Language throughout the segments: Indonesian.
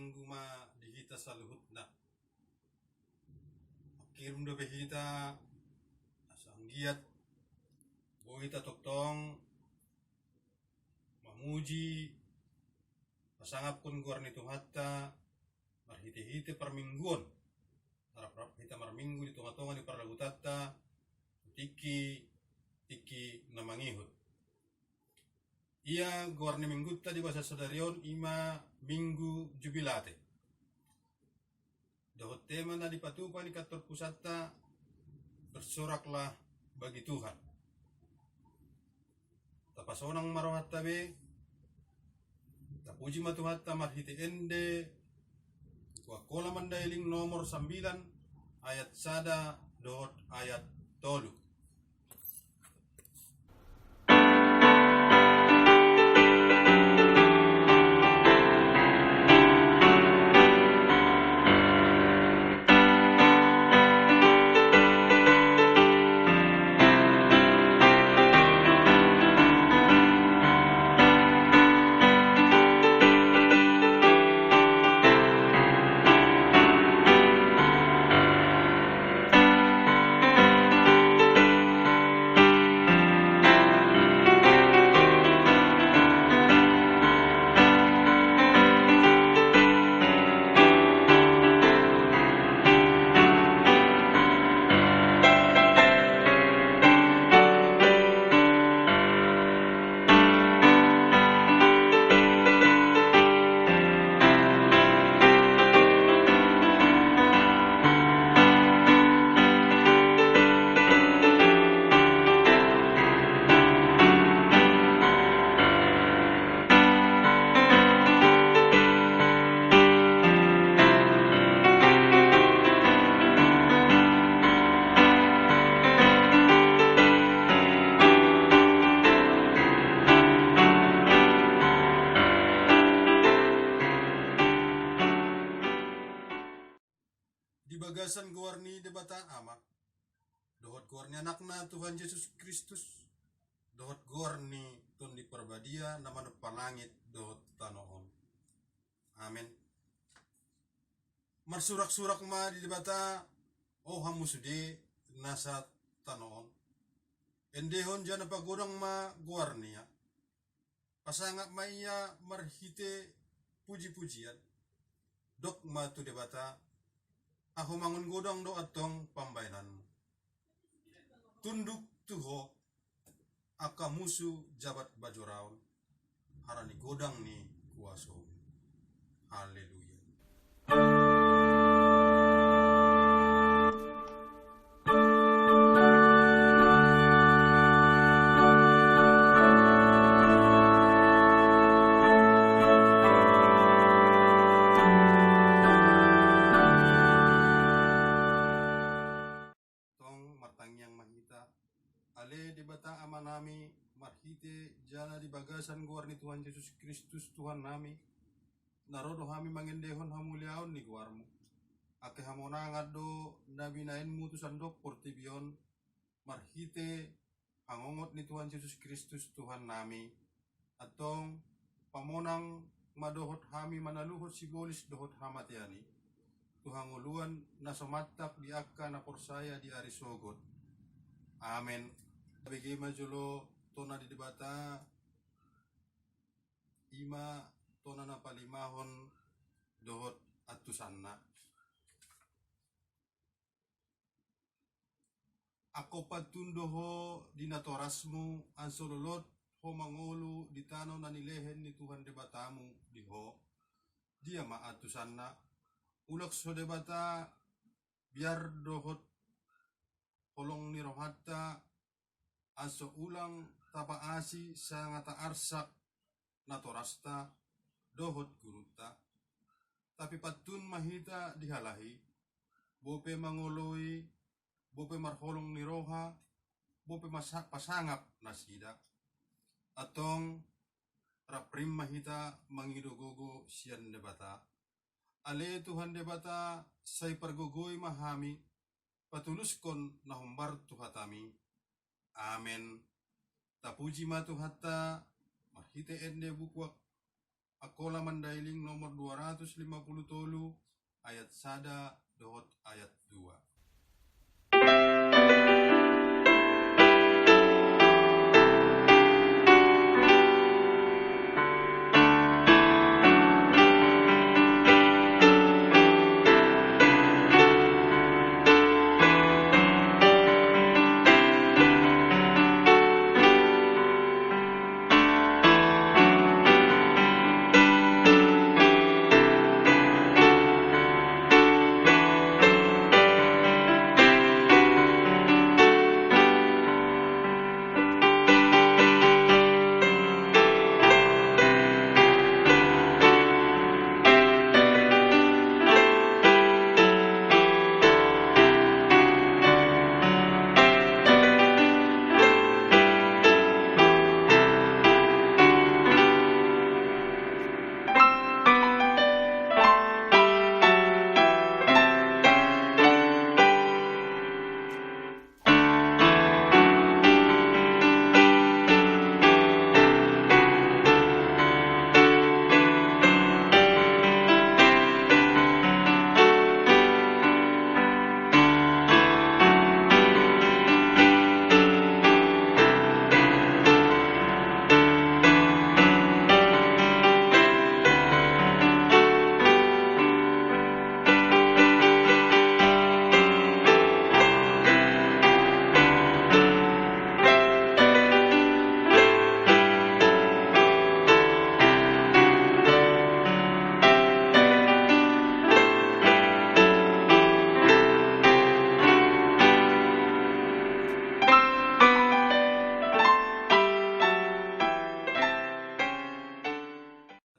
mangguma dihita saluhutna kirum do behita asanggiat bohita toktong mamuji pasangap pun guarni tuhatta marhite-hite permingguan harap hita marminggu di tonga-tonga di parlagutatta tiki namangihut ia guarni minggutta di bahasa sadarion ima minggu jubilate dohot tema na dipatupa di kantor pusatta bersoraklah bagi Tuhan tapasonang marohat tabe tapuji matuhatta marhite ende wakola mandailing nomor 9 ayat sada dohot ayat tolu. Bagasan guarni debata amak dohot guarni anakna Tuhan Yesus Kristus dohot guarni ton di perbadia nama palangit dohot tanoon amin marsurak-surak ma di debata oh hamusude nasa tanoon endehon jana pagodang ma guarni ya pasangap maya marhite puji-pujian dok ma tu debata aku mangun godang do atong pambayananmu. Tunduk tuho aka musuh jabat bajoraon harani godang ni kuaso. Haleluya. Ale debata amanami marhite jana di bagasan guarni Tuhan Yesus Kristus Tuhan nami narodo hami mangendehon hamuliaon ni guarmu ake hamonangad do nabi naenmu tu sandok portibion marhite hangongot ni Tuhan Yesus Kristus Tuhan nami atong pamonang madohot hami manaluhot sibolis dohot hamatiani Tuhan nguluan nasomatak di akka na porsaya di arisogot amen. Bagaimana jolo tona di debata ima tona na palimahon dohot atusanna ako patundoho dinatorasmu ansololot ho mangolu di tanaw na nilehen ni Tuhan debatamu diho dia ma atusanna ulak so debata biar dohot holong ni rohatta aso ulang tapaasi sa ngata arsak natorasta dohot guruta tapi patun mahita dihalahi bope mangoloi bope marholong ni roha bope pasangap nasida atong raprim mahita mangidogogo sian debata ale Tuhan debata say pargogoy mahami patuluskon na humbar tuhatami amen tapuji matu hatta mahite ende bukwak Akola Mandailing nomor 250 ayat 1 dohot ayat 2.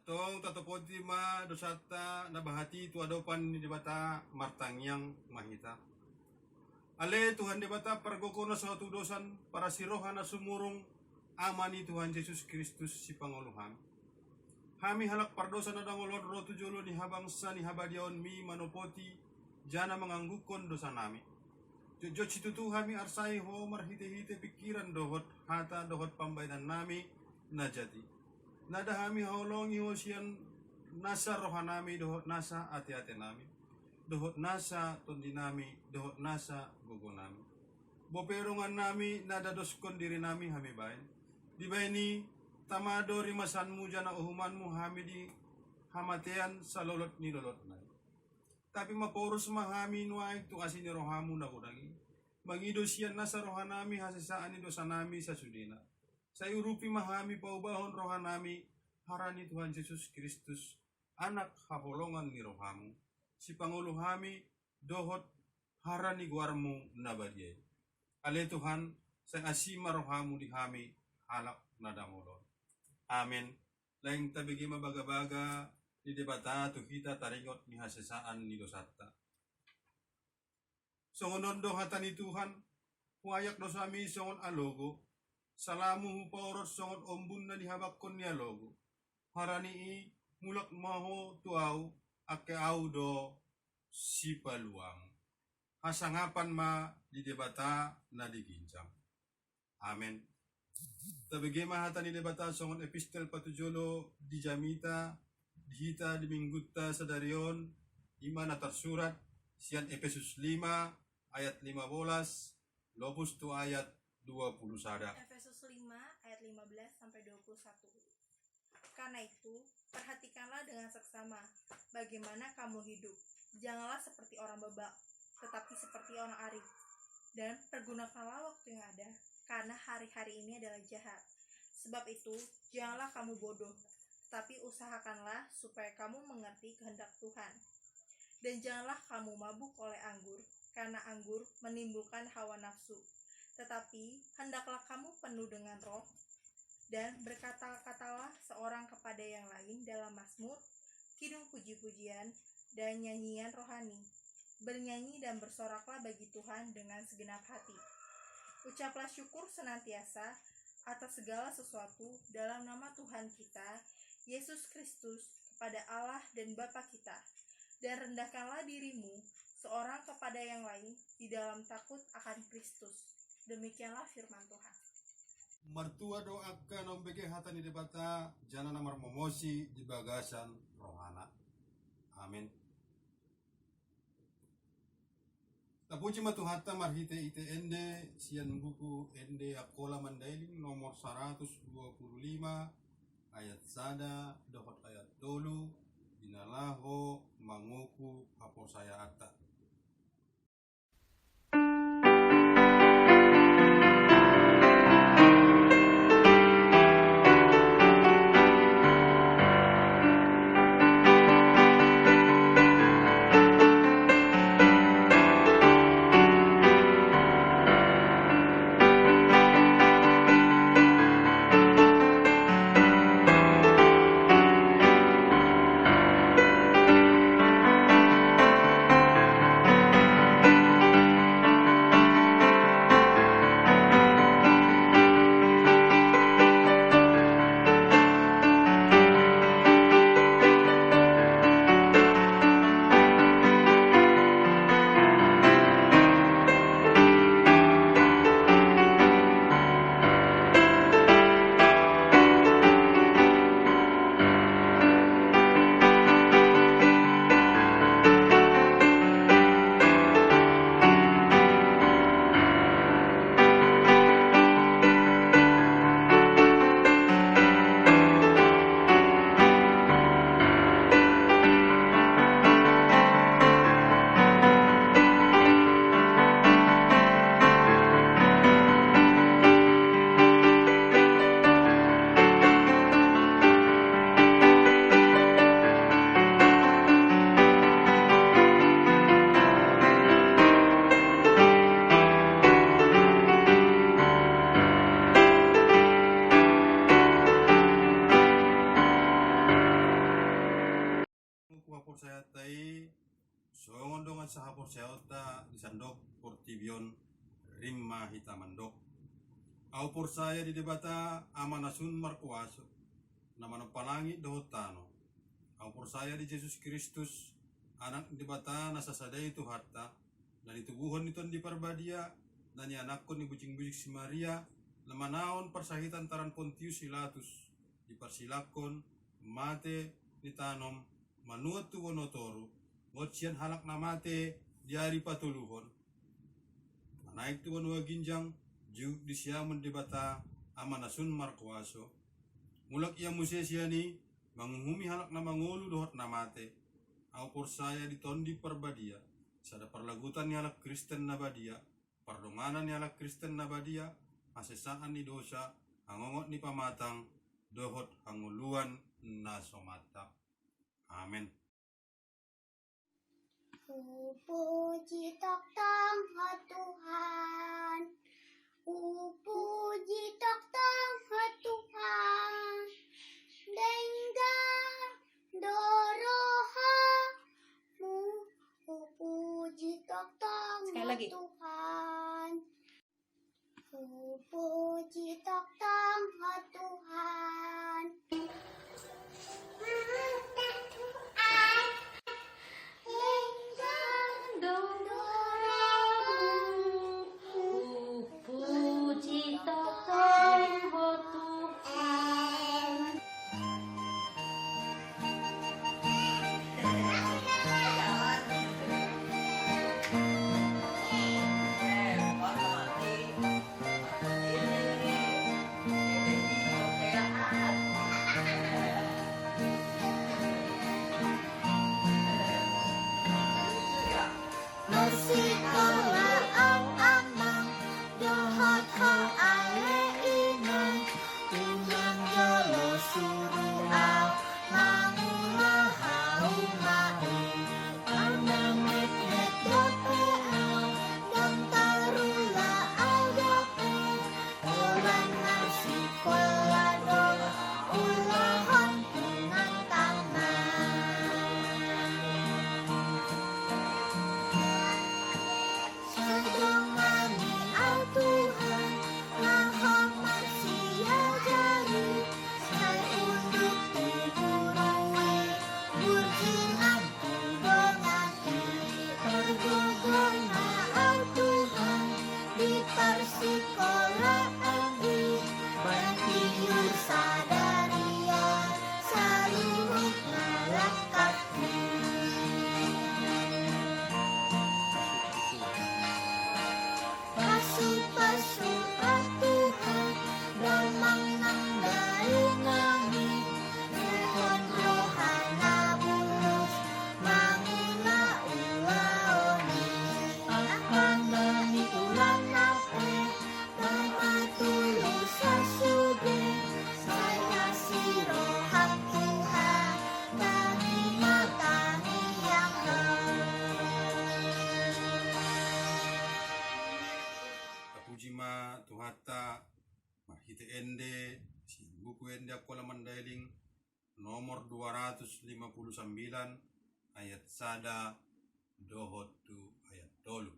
Tong tatopoti ma dosata nabahati tu adopan ni debata martangyang mahita. Ale Tuhan debata pergokono suatu dosan para sirohana sumurung amani Tuhan Yesus Kristus si panguluhan. Hami halak pardosa na dangolon rotu jolo ni habangsa ni habadiaon mi manopoti jana menganggukon dosa nami. Jojo citu tu hami arsai ho marhite-hite pikiran dohot hata dohot pambainan nami najati. Nada hami haulongi hosian nasa rohanami dohot nasa ati-ati nami. Dohot nasa tondi nami, dohot nasa gogo nami. Boperongan nami nada doskon diri nami hami bain. Di baini tamado rimasanmu jana uhumanmu hami di hamatean sa lolot ni lolot nai. Tapi maporus mahami nuaik tu asini rohamu nakudangi. Mangido siyan nasa rohanami hasisaan ni dosa nami sa sudina. Sa urupi mahami paubahon rohanami harani Tuhan Yesus Kristus anak haholongan ni rohamu. Si panguluhami dohot harani guarmu nabadiay. Ale Tuhan sa asima rohamu di hami halak nadamolon. Amen. Laing tabigi mabaga-baga di debata tu kita taringot ni hasesaan ni dosata. Songonondo hata ni Tuhan, huayak dosami songon alogo, salamu hupaurot songon ombun na dihabakon ni alogo. Harani i mulak maho tuau ake au do si paluang. Hasangapan ma di debata na digincang. Amen. Tabigi mahata ni debata songon epistel patujolo di jamita, dihita di minggutta sadarion, ima na tersurat, sian Efesus 5, ayat 15, lopus tu ayat 20 sada. Efesus 5 ayat 15 sampai 21. Karena itu, perhatikanlah dengan seksama bagaimana kamu hidup. Janganlah seperti orang bebal, tetapi seperti orang arif. Dan pergunakanlah waktu yang ada, karena hari-hari ini adalah jahat. Sebab itu, janganlah kamu bodoh, tetapi usahakanlah supaya kamu mengerti kehendak Tuhan. Dan janganlah kamu mabuk oleh anggur, karena anggur menimbulkan hawa nafsu. Tetapi hendaklah kamu penuh dengan roh, dan berkata-katalah seorang kepada yang lain dalam mazmur, kidung puji-pujian, dan nyanyian rohani. Bernyanyi dan bersoraklah bagi Tuhan dengan segenap hati. Ucaplah syukur senantiasa atas segala sesuatu dalam nama Tuhan kita, Yesus Kristus, kepada Allah dan Bapa kita. Dan rendahkanlah dirimu seorang kepada yang lain di dalam takut akan Kristus. Demikianlah firman Tuhan. Mertua doakan ombeke hata ni debata jana namar momosi di bagasan rohana. Amin. Tapuji matu hatta marhite ite ende sian buku ende akola mandailing nomor 125 ayat sada dohot ayat dolu binalaho manguku hapor saya atta. Hapor saya tai songon dongan sahapor saya ta disandok portibion rimma hitamandok. Aupor saya di debata amanasun markuaso namano palangi dohotano. Aupor saya di Yesus Kristus anak debata nasasadai itu harta dan ditubuhon itu di parbadia dan anakku ni bucing-bucing si Maria lamanaon persahitan taran Pontius Pilatus dipersilakon mate ditanom manuot tu wonotoru ngotsian halak namate diari patuluhon manaik tu wanua ginjang juk disiamun debata amanasun markuaso mulak ia musesiani manguhumi halak na mangulu dohot namate au por saya ditondi perbadia sada perlagutan ni halak Kristen nabadia pardonganan ni halak Kristen nabadia asesaan ni dosa hangongot ni pamatang dohot hanguluan na somata. Amin. Puji tok tong ho Tuhan, puji tok tong ho Tuhan, Denggar doroha mu, puji tok tong ho Tuhan, puji tok tong ho Tuhan. sadaria saluhut malakatmu. Pasut-pasut Tuhan damang ng dalungangi Nuhon rohana bulus manguna ulaoni Akang nami ulang nape Magpatuloy sa suge Saya si rohang Tuhan Tangi matangi yang Kapujima tuhata mahite ende si buku ende akola mandailing nomor 259 ayat sada dohot tu ayat dolu.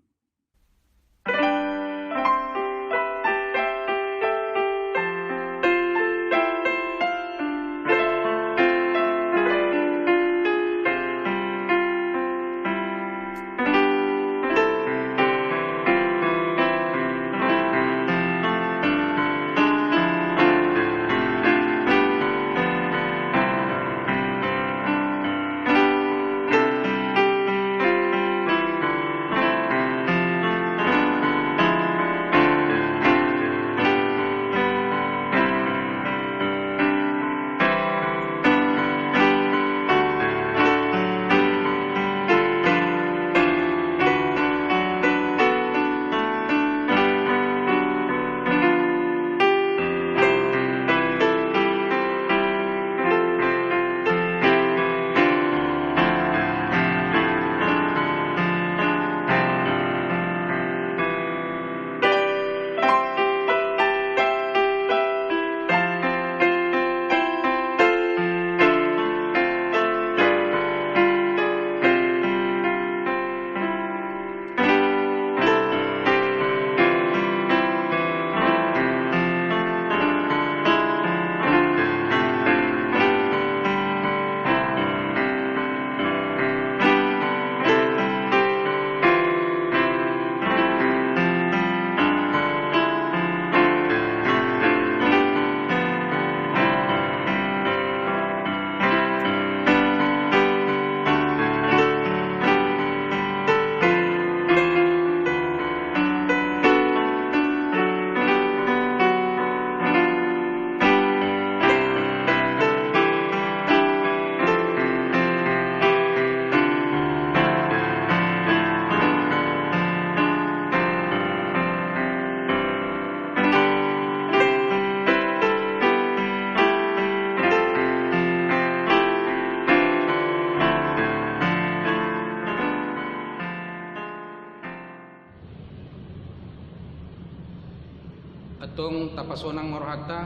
Atong tapasonang marohata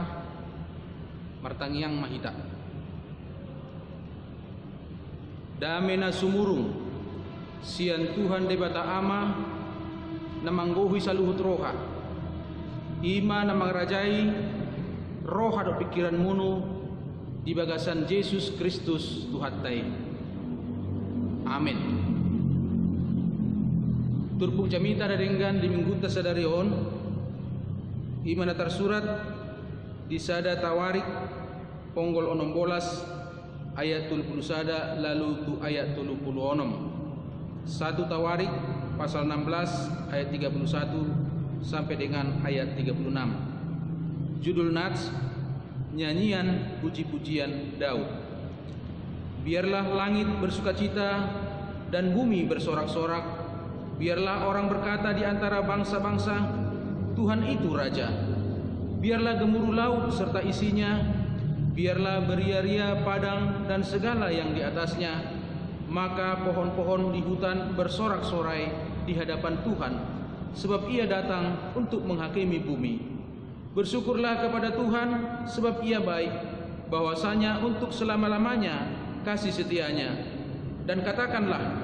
martangiang mahita. Dami na sumurung sian Tuhan debata ama na mangguhi sa luhut roha. Ima na mangrajai roha do pikiran muno di bagasan Yesus Kristus Tuhatay. Amin. Turpung camita dadenggan di mingguta sadarion ima na tersurat di sada Tawarik ponggol 16 ayat 31 lalu tu ayat 36. Satu Tawarik pasal 16 ayat 31 sampai dengan ayat 36. Judul nats nyanyian puji-pujian Daud. Biarlah langit bersukacita dan bumi bersorak-sorak. Biarlah orang berkata di antara bangsa-bangsa, Tuhan itu Raja. Biarlah gemuruh laut serta isinya, biarlah beria-ria padang dan segala yang di atasnya. Maka pohon-pohon di hutan bersorak-sorai di hadapan Tuhan, sebab Ia datang untuk menghakimi bumi. Bersyukurlah kepada Tuhan, sebab Ia baik, bahwasanya untuk selama-lamanya kasih setianya. Dan katakanlah,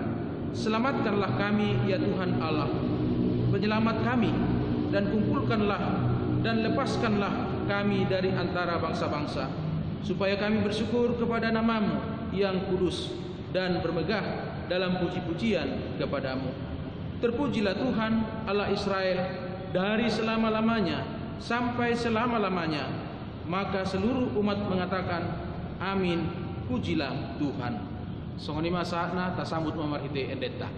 selamatkanlah kami ya Tuhan Allah, penyelamat kami, dan kumpulkanlah dan lepaskanlah kami dari antara bangsa-bangsa, supaya kami bersyukur kepada nama-Mu yang kudus dan bermegah dalam puji-pujian kepadamu. Terpujilah Tuhan Allah Israel dari selama-lamanya sampai selama-lamanya. Maka seluruh umat mengatakan, amin, pujilah Tuhan. Songoni masana tasambut memarhite endeta.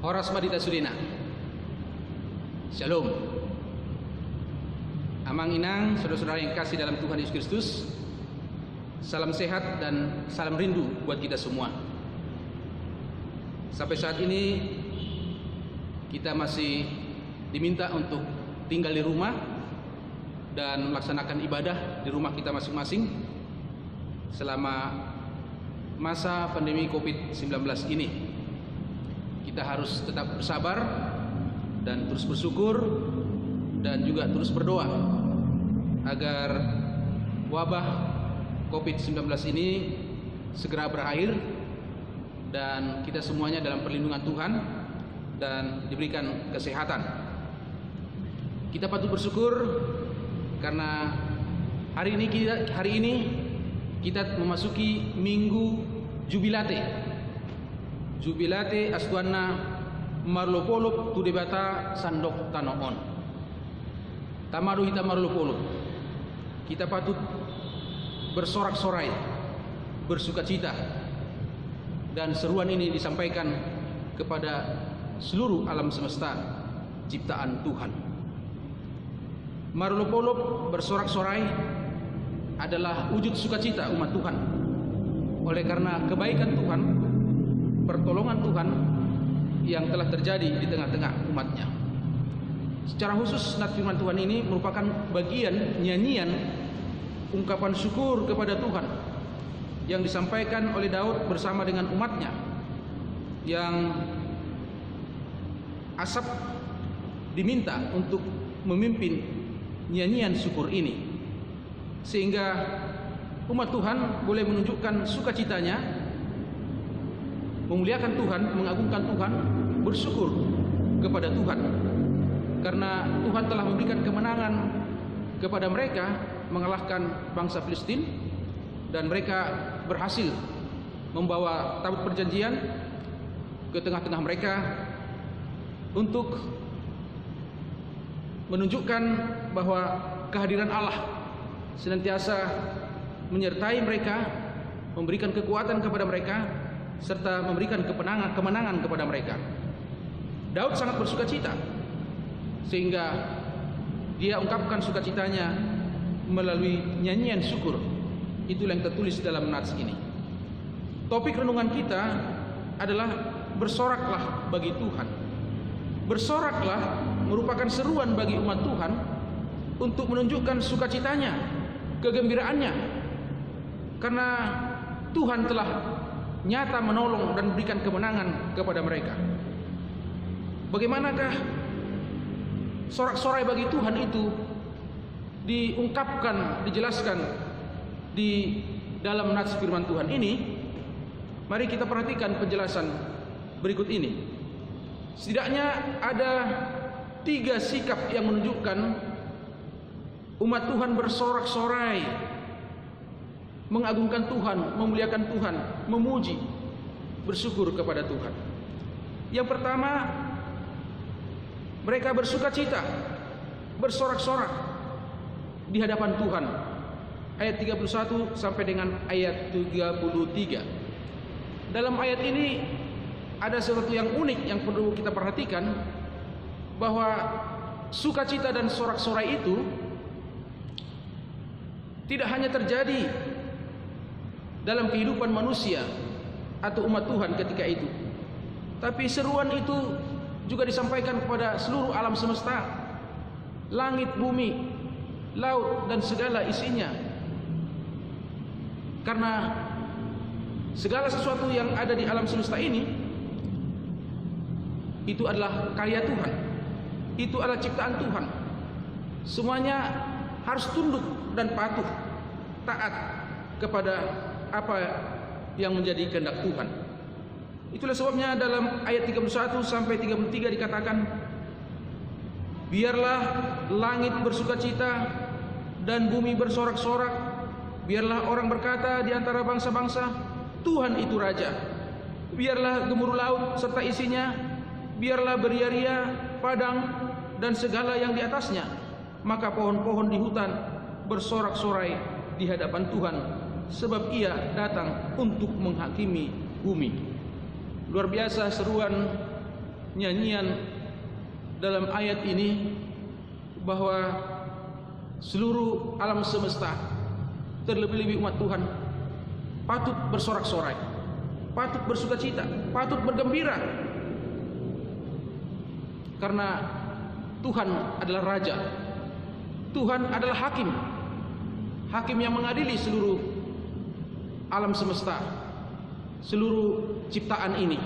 Horas Madita Sudina. Shalom. Amang inang, saudara-saudara yang kasih dalam Tuhan Yesus Kristus, salam sehat dan salam rindu buat kita semua. Sampai saat ini kita masih diminta untuk tinggal di rumah dan melaksanakan ibadah di rumah kita masing-masing selama masa pandemi COVID-19 ini. Kita harus tetap bersabar dan terus bersyukur dan juga terus berdoa agar wabah COVID-19 ini segera berakhir dan kita semuanya dalam perlindungan Tuhan dan diberikan kesehatan. Kita patut bersyukur karena hari ini kita memasuki Minggu Jubilate. Jubilate astuanna marlopolop tu debata sandok tanoon. Tamadu hita marlopolop. Kita patut bersorak-sorai, bersukacita, dan seruan ini disampaikan kepada seluruh alam semesta ciptaan Tuhan. Marlopolop bersorak-sorai adalah wujud sukacita umat Tuhan. Oleh karena kebaikan Tuhan, pertolongan Tuhan yang telah terjadi di tengah-tengah umatnya. Secara khusus nat firman Tuhan ini merupakan bagian nyanyian ungkapan syukur kepada Tuhan yang disampaikan oleh Daud bersama dengan umatnya, yang Asaf diminta untuk memimpin nyanyian syukur ini, sehingga umat Tuhan boleh menunjukkan sukacitanya, memuliakan Tuhan, mengagungkan Tuhan, bersyukur kepada Tuhan karena Tuhan telah memberikan kemenangan kepada mereka mengalahkan bangsa Filistin dan mereka berhasil membawa tabut perjanjian ke tengah-tengah mereka untuk menunjukkan bahwa kehadiran Allah senantiasa menyertai mereka, memberikan kekuatan kepada mereka, serta memberikan kemenangan kepada mereka. Daud sangat bersukacita sehingga dia ungkapkan sukacitanya melalui nyanyian syukur. Itulah yang tertulis dalam nats ini. Topik renungan kita adalah bersoraklah bagi Tuhan. Bersoraklah merupakan seruan bagi umat Tuhan untuk menunjukkan sukacitanya, kegembiraannya, karena Tuhan telah nyata menolong dan memberikan kemenangan kepada mereka. Bagaimanakah sorak-sorai bagi Tuhan itu diungkapkan, dijelaskan di dalam nats firman Tuhan ini? Mari kita perhatikan penjelasan berikut ini. Setidaknya ada 3 sikap yang menunjukkan umat Tuhan bersorak-sorai, mengagungkan Tuhan, memuliakan Tuhan, memuji, bersyukur kepada Tuhan. Yang pertama, mereka bersukacita, bersorak-sorak di hadapan Tuhan. Ayat 31 sampai dengan ayat 33. Dalam ayat ini ada sesuatu yang unik yang perlu kita perhatikan, bahwa sukacita dan sorak-sorai itu tidak hanya terjadi dalam kehidupan manusia atau umat Tuhan ketika itu. Tapi seruan itu juga disampaikan kepada seluruh alam semesta, langit, bumi, laut, dan segala isinya. Karena segala sesuatu yang ada di alam semesta ini itu adalah karya Tuhan, itu adalah ciptaan Tuhan. Semuanya harus tunduk dan patuh, taat kepada apa yang menjadi kehendak Tuhan. Itulah sebabnya dalam ayat 31 sampai 33 dikatakan, biarlah langit bersukacita dan bumi bersorak-sorak, biarlah orang berkata di antara bangsa-bangsa, Tuhan itu Raja. Biarlah gemuruh laut serta isinya, biarlah beria-ria padang dan segala yang di atasnya. Maka pohon-pohon di hutan bersorak-sorai di hadapan Tuhan, sebab Ia datang untuk menghakimi bumi. Luar biasa seruan nyanyian dalam ayat ini, bahwa seluruh alam semesta, terlebih-lebih umat Tuhan, patut bersorak-sorai, patut bersukacita, patut bergembira, karena Tuhan adalah Raja, Tuhan adalah Hakim, Hakim yang mengadili seluruh alam semesta, seluruh ciptaan ini,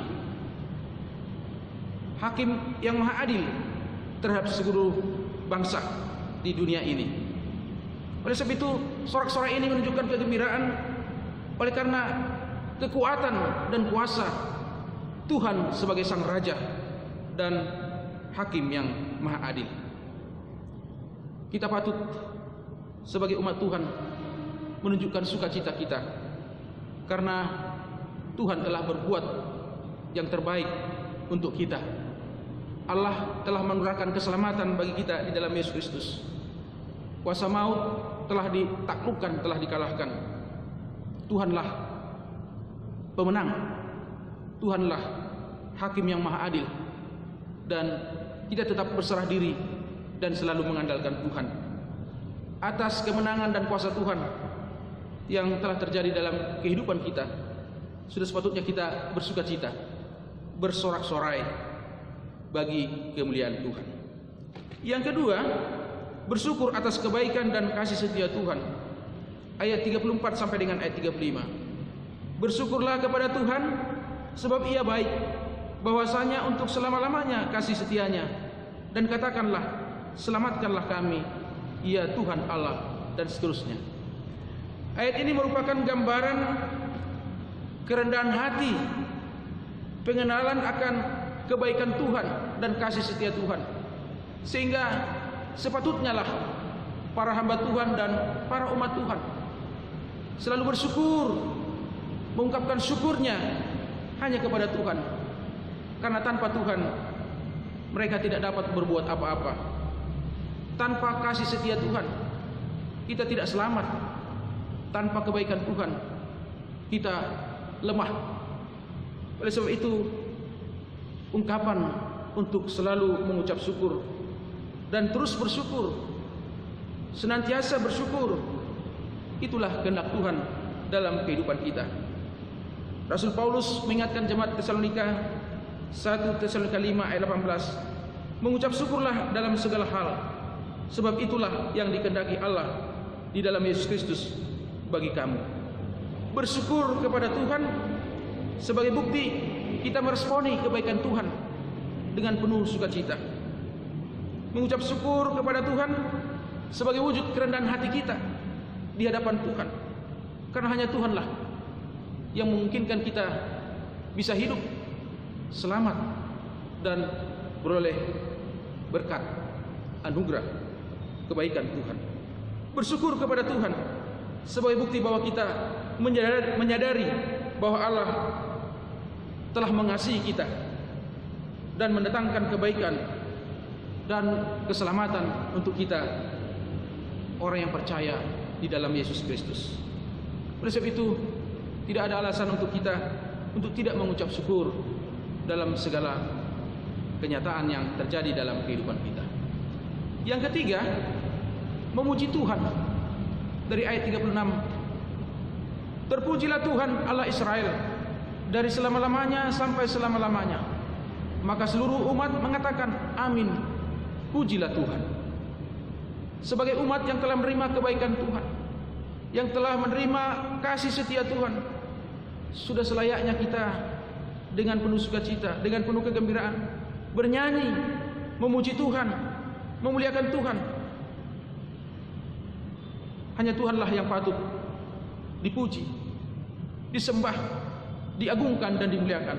Hakim yang maha adil terhadap seluruh bangsa di dunia ini. Oleh sebab itu, sorak-sorai ini menunjukkan kegembiraan, oleh karena kekuatan dan kuasa Tuhan sebagai Sang Raja dan Hakim yang maha adil. Kita patut sebagai umat Tuhan menunjukkan sukacita kita, karena Tuhan telah berbuat yang terbaik untuk kita. Allah telah menurunkan keselamatan bagi kita di dalam Yesus Kristus. Kuasa maut telah ditaklukkan, telah dikalahkan. Tuhanlah pemenang, Tuhanlah Hakim yang maha adil, dan kita tetap berserah diri dan selalu mengandalkan Tuhan. Atas kemenangan dan kuasa Tuhan yang telah terjadi dalam kehidupan kita, sudah sepatutnya kita bersukacita, bersorak-sorai bagi kemuliaan Tuhan. Yang kedua, bersyukur atas kebaikan dan kasih setia Tuhan. Ayat 34 sampai dengan ayat 35. Bersyukurlah kepada Tuhan, sebab Ia baik, bahwasanya untuk selama-lamanya kasih setianya. Dan katakanlah, selamatkanlah kami, ya Tuhan Allah, dan seterusnya. Ayat ini merupakan gambaran kerendahan hati, pengenalan akan kebaikan Tuhan dan kasih setia Tuhan, sehingga sepatutnya lah para hamba Tuhan dan para umat Tuhan selalu bersyukur, mengungkapkan syukurnya hanya kepada Tuhan, karena tanpa Tuhan mereka tidak dapat berbuat apa-apa. Tanpa kasih setia Tuhan kita tidak selamat. Tanpa kebaikan Tuhan kita lemah. Oleh sebab itu, ungkapan untuk selalu mengucap syukur dan terus bersyukur, senantiasa bersyukur, itulah kehendak Tuhan dalam kehidupan kita. Rasul Paulus mengingatkan jemaat Tesalonika, 1 Tesalonika 5 ayat 18, mengucap syukurlah dalam segala hal, sebab itulah yang dikehendaki Allah di dalam Yesus Kristus bagi kamu. Bersyukur kepada Tuhan sebagai bukti kita meresponi kebaikan Tuhan dengan penuh sukacita. Mengucap syukur kepada Tuhan sebagai wujud kerendahan hati kita di hadapan Tuhan, karena hanya Tuhanlah yang memungkinkan kita bisa hidup selamat dan beroleh berkat anugerah kebaikan Tuhan. Bersyukur kepada Tuhan sebagai bukti bahwa kita menyadari bahwa Allah telah mengasihi kita dan mendatangkan kebaikan dan keselamatan untuk kita, orang yang percaya di dalam Yesus Kristus. Oleh sebab itu, tidak ada alasan untuk kita untuk tidak mengucap syukur dalam segala kenyataan yang terjadi dalam kehidupan kita. Yang ketiga, memuji Tuhan. Dari ayat 36 Terpujilah Tuhan Allah Israel dari selama-lamanya sampai selama-lamanya. Maka seluruh umat mengatakan amin. Pujilah Tuhan. Sebagai umat yang telah menerima kebaikan Tuhan, yang telah menerima kasih setia Tuhan, sudah selayaknya kita dengan penuh sukacita, dengan penuh kegembiraan bernyanyi, memuji Tuhan, memuliakan Tuhan. Hanya Tuhanlah yang patut dipuji, disembah, diagungkan dan dimuliakan.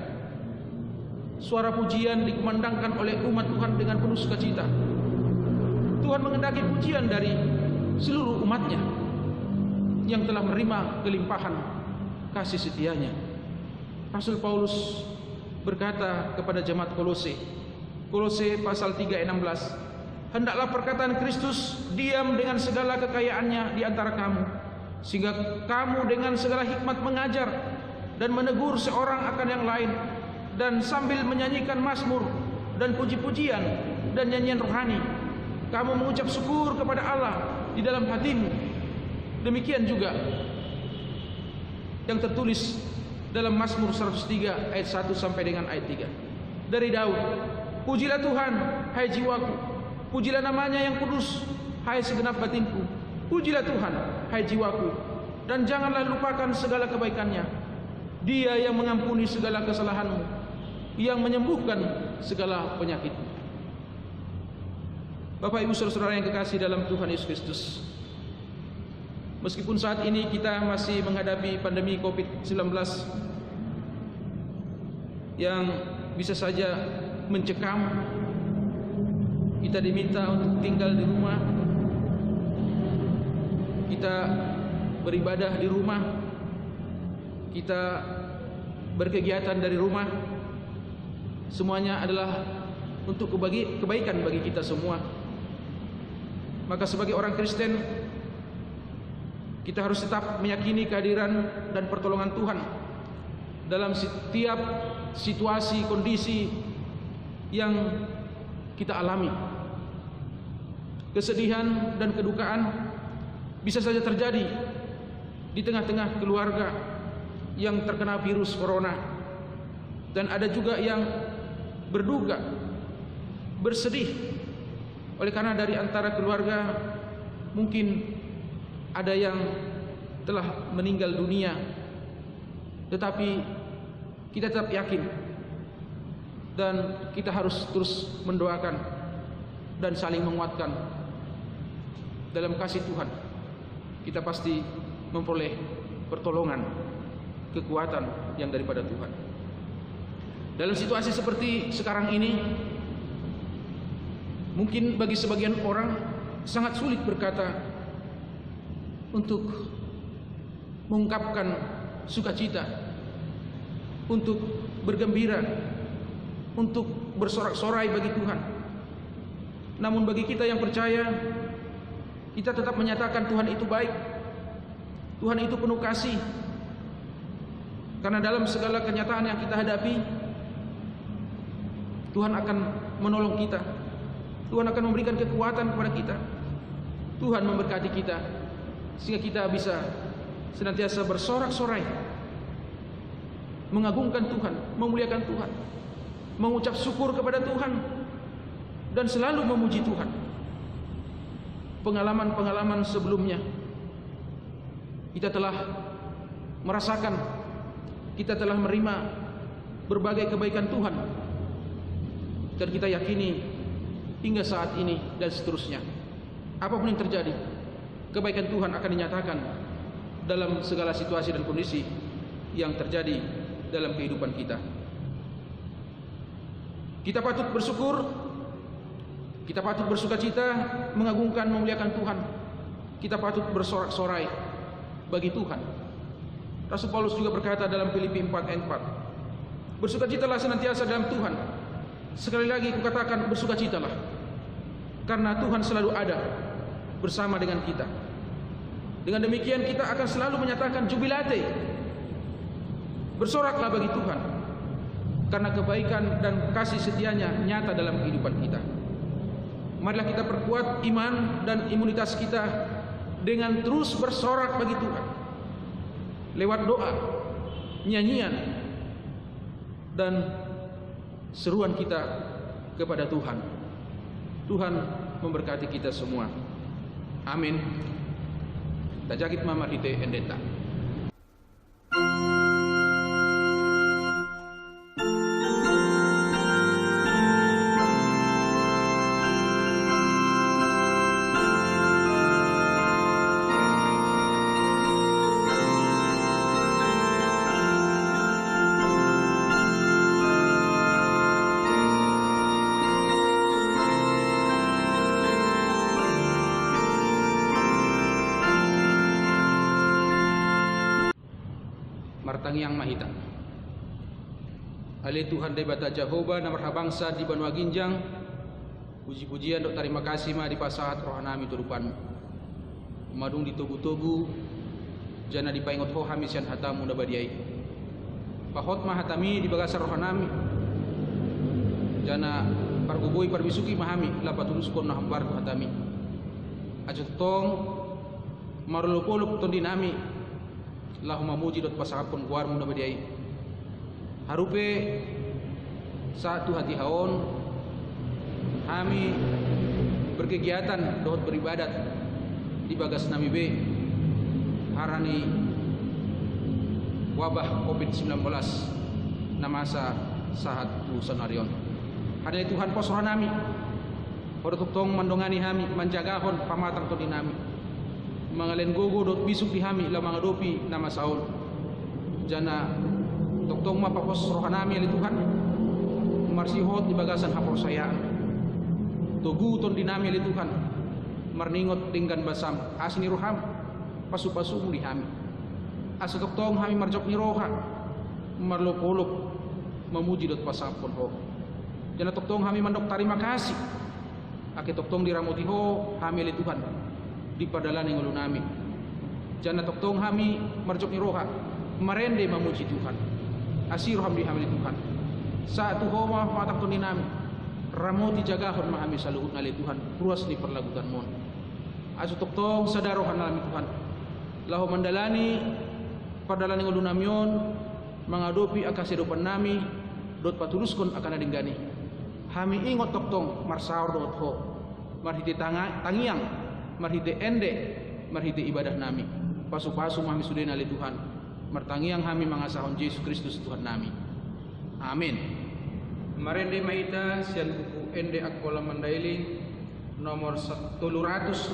Suara pujian dikumandangkan oleh umat Tuhan dengan penuh sukacita. Tuhan mengendaki pujian dari seluruh umatnya yang telah menerima kelimpahan kasih setianya. Rasul Paulus berkata kepada jemaat Kolose, Kolose pasal 3 ayat 16, hendaklah perkataan Kristus diam dengan segala kekayaannya di antara kamu, sehingga kamu dengan segala hikmat mengajar dan menegur seorang akan yang lain, dan sambil menyanyikan mazmur dan puji-pujian dan nyanyian rohani, kamu mengucap syukur kepada Allah di dalam hatimu. Demikian juga yang tertulis dalam Mazmur 103 ayat 1 sampai dengan ayat 3 dari Daud. Pujilah Tuhan, hai jiwaku, pujilah namanya yang kudus, hai segenap batinku. Pujilah Tuhan, hai jiwaku, dan janganlah lupakan segala kebaikannya. Dia yang mengampuni segala kesalahanmu, yang menyembuhkan segala penyakitmu. Bapak Ibu Saudara-saudara yang kekasih dalam Tuhan Yesus Kristus, meskipun saat ini kita masih menghadapi pandemi COVID-19 yang bisa saja mencekam, kita diminta untuk tinggal di rumah, kita beribadah di rumah, kita berkegiatan dari rumah. Semuanya adalah untuk kebaikan bagi kita semua. Maka sebagai orang Kristen, kita harus tetap meyakini kehadiran dan pertolongan Tuhan dalam setiap situasi, kondisi yang kita alami. Kesedihan dan kedukaan bisa saja terjadi di tengah-tengah keluarga yang terkena virus corona, dan ada juga yang berduka, bersedih oleh karena dari antara keluarga mungkin ada yang telah meninggal dunia. Tetapi kita tetap yakin dan kita harus terus mendoakan dan saling menguatkan. Dalam kasih Tuhan kita pasti memperoleh pertolongan, kekuatan yang daripada Tuhan. Dalam situasi seperti sekarang ini, mungkin bagi sebagian orang sangat sulit berkata untuk mengungkapkan sukacita, untuk bergembira, untuk bersorak-sorai bagi Tuhan. Namun bagi kita yang percaya, kita tetap menyatakan Tuhan itu baik, Tuhan itu penuh kasih. Karena dalam segala kenyataan yang kita hadapi, Tuhan akan menolong kita, Tuhan akan memberikan kekuatan kepada kita, Tuhan memberkati kita, sehingga kita bisa senantiasa bersorak-sorai, mengagungkan Tuhan, memuliakan Tuhan, mengucap syukur kepada Tuhan, dan selalu memuji Tuhan. Pengalaman-pengalaman sebelumnya kita telah merasakan, kita telah menerima berbagai kebaikan Tuhan, dan kita yakini hingga saat ini dan seterusnya, apapun yang terjadi, kebaikan Tuhan akan dinyatakan dalam segala situasi dan kondisi yang terjadi dalam kehidupan kita. Kita patut bersyukur, kita patut bersukacita, mengagungkan, memuliakan Tuhan. Kita patut bersorak-sorai bagi Tuhan. Rasul Paulus juga berkata dalam Filipi 4 ayat 4, bersukacitalah senantiasa dalam Tuhan. Sekali lagi kukatakan, bersukacitalah, karena Tuhan selalu ada bersama dengan kita. Dengan demikian kita akan selalu menyatakan jubilate, bersoraklah bagi Tuhan, karena kebaikan dan kasih setianya nyata dalam kehidupan kita. Marilah kita perkuat iman dan imunitas kita dengan terus bersorak bagi Tuhan. lewat doa, nyanyian, dan seruan kita kepada Tuhan. Tuhan memberkati kita semua. Amin. Tajakit mama hite endeta. Martangiang mahita. Ale Tuhan dai bata Jehovah na marhabangsa di Banua Ginjang. Puji-pujian dok terima kasih ma di pasahat rohanami turupan. Madung di tugu-tugu jana dipaingot ho hamisian hatamu na badiai. Pahot ma hatami di bagasar rohanami. Jana parguboi parbisuki mahami lapat tuluskon na hambar tu hatami. Ajo tong marulupulup ton dinami. Allahumma muji dot pasakapon guarmu na badiai. Harupe satu hati haon kami berkegiatan dot beribadat di bagas nami be harani wabah COVID-19 na masa sahat tu sanarion. Hadai Tuhan posroh nami. Hodotuktong mandongani hami manjagahon pamatang to dinami. Mangalen gogo dot bisuk di hami la mangadopi nama saul. Jana toktong mapapos rohanami ali Tuhan. Marsihot di bagasan haporsayaan. Tugu ton dinami ali Tuhan. Marningot tinggan basam asni roham pasu-pasu di hami. Asa toktong hami marjok ni roha. Marlop-olop memuji dot pasapon ho. Jana toktong hami mandok terima kasih. Ake toktong diramuti ho hami ali Tuhan. Di padalan yang ulu nami. Jana toktong hami marjok ni roha marende memuji Tuhan. Asiroh hami hamili Tuhan. Saat tu homa matang tuni nami ramoti jagahon mahami saluhut ngali Tuhan. Ruas ni perlagutan mon. Asu toktong sadarohan nami Tuhan. Lahu mandalani padalan yang ulu namion mengadopi akasedopan nami dot patuluskon akan adinggani. Hami ingot toktong marsaur dot ho marhiti tangiang marhite ende marhite ibadah nami pasu-pasu mami sudah nali Tuhan martangiang hami mangasahon Yesus Kristus Tuhan nami. Amin. Marende maita sian buku ende akola mandailing nomor 389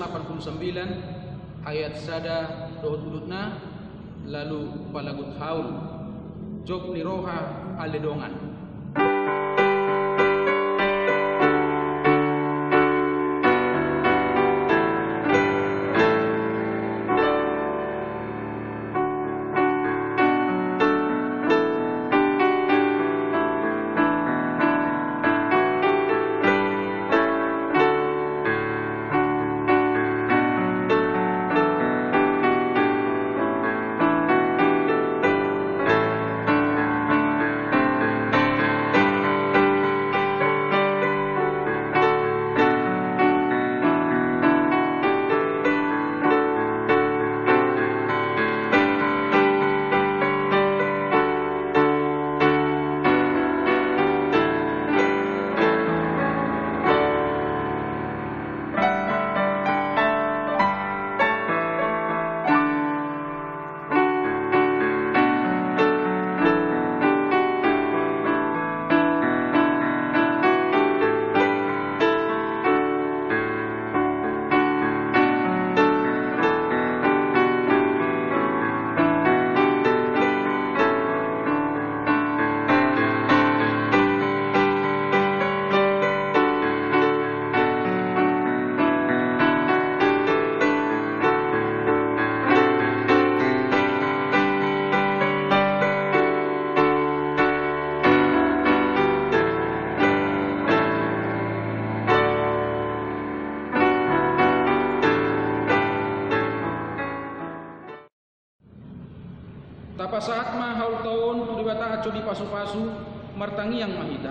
ayat sada dohot ulutna lalu palagut haul jog ni roha aledongan. Tapa saat ma haul taon turibata aco di pasu-pasu martangi yang mahita.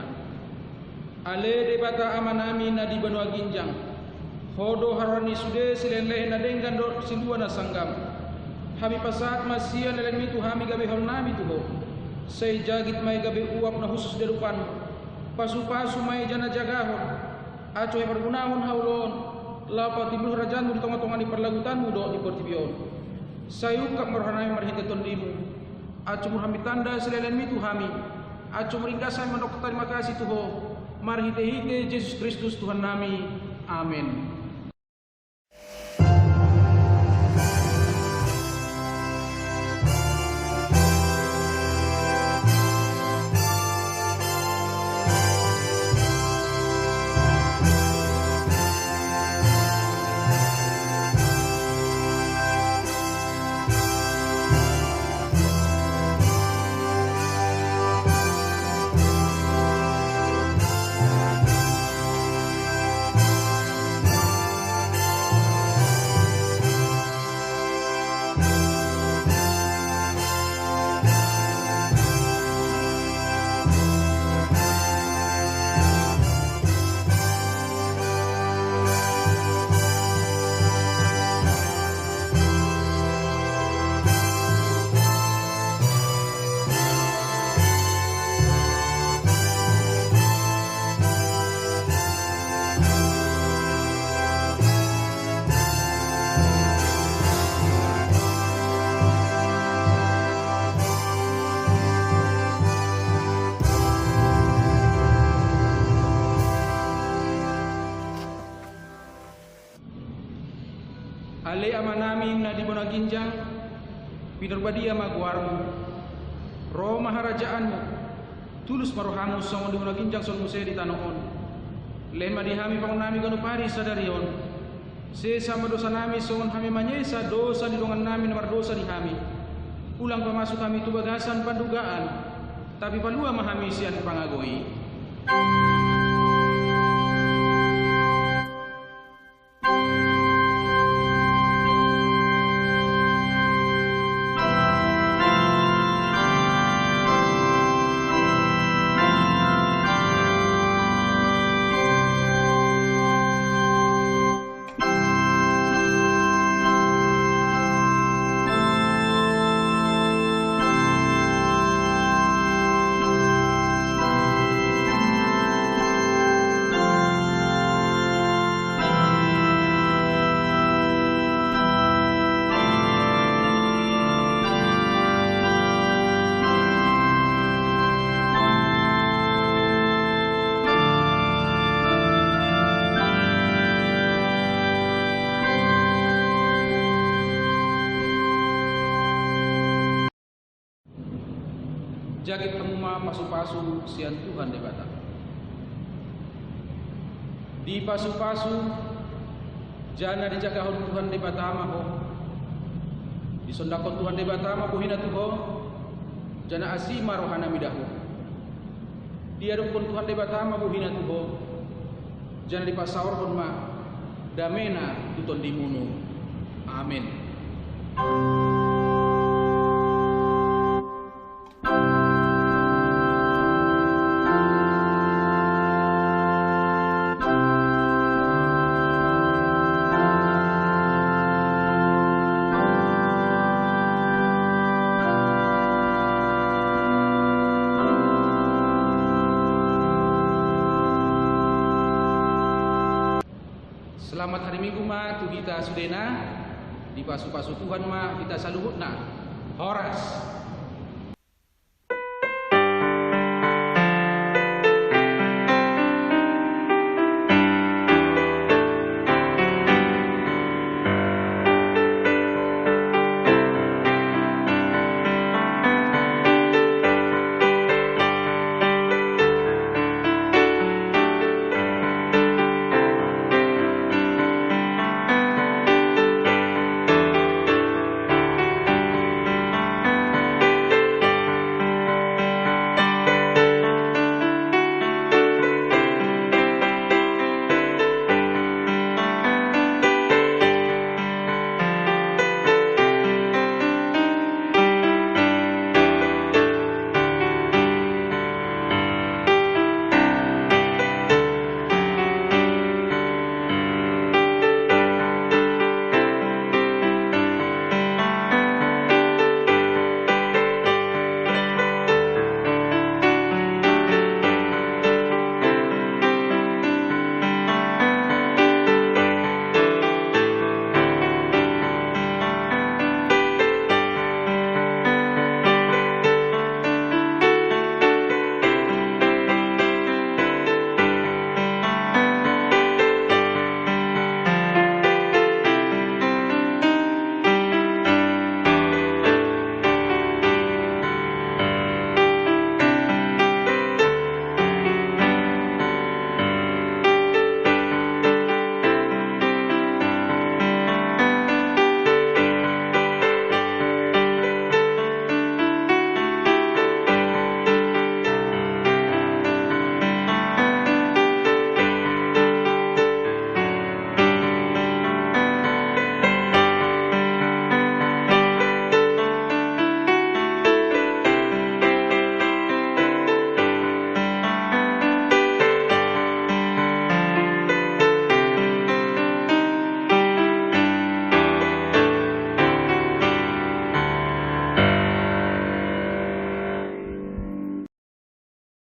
Ale debata amanami na di Banua Ginjang. Hodo harani sude silenle na denggan do sindua na sanggam. Hami pasat masian dalam itu hami gabe hal nami tuho. Say jagit may gabe uap na husus derupan. Pasu-pasu may jana jagahon. Aco yang bergunahon haulon. Lapa timbul rajanmu di tengah-tengah di perlagutanmu do di portibion. Sayukap merhanai marhinte tondimu. Aco murhami tanda selelen itu hami. Aco meringkasai mandok terima kasih tuho. Marhite-hite Yesus Kristus Tuhan nami. Amin. Ale amanami na di bonaginjang pinurbadia maguarmu roh maharajaanmu tulus marohamu songo di bonaginjang son muse di tanoon len madihami pangunami ganu pari sadarion sesama dosa nami songon hami manyesa dosa di dongan nami nomor dosa di hami ulang pamasuk kami tu bagasan pandugaan tapi palua mahami sian pangagoi. Jagit penguma pasu-pasu sian Tuhan debata. Di pasu-pasu jana dijaga Tuhan debata maho. Disondakon Tuhan debata maho hina tuho. Jana asima rohana midahu. Diadukon Tuhan debata maho hina tuho. Jana dipasaurkon ma damena tuton dimunu. Amin. Selamat hari Minggu ma tu kita sudena di pasu-pasu Tuhan ma kita saluhut na horas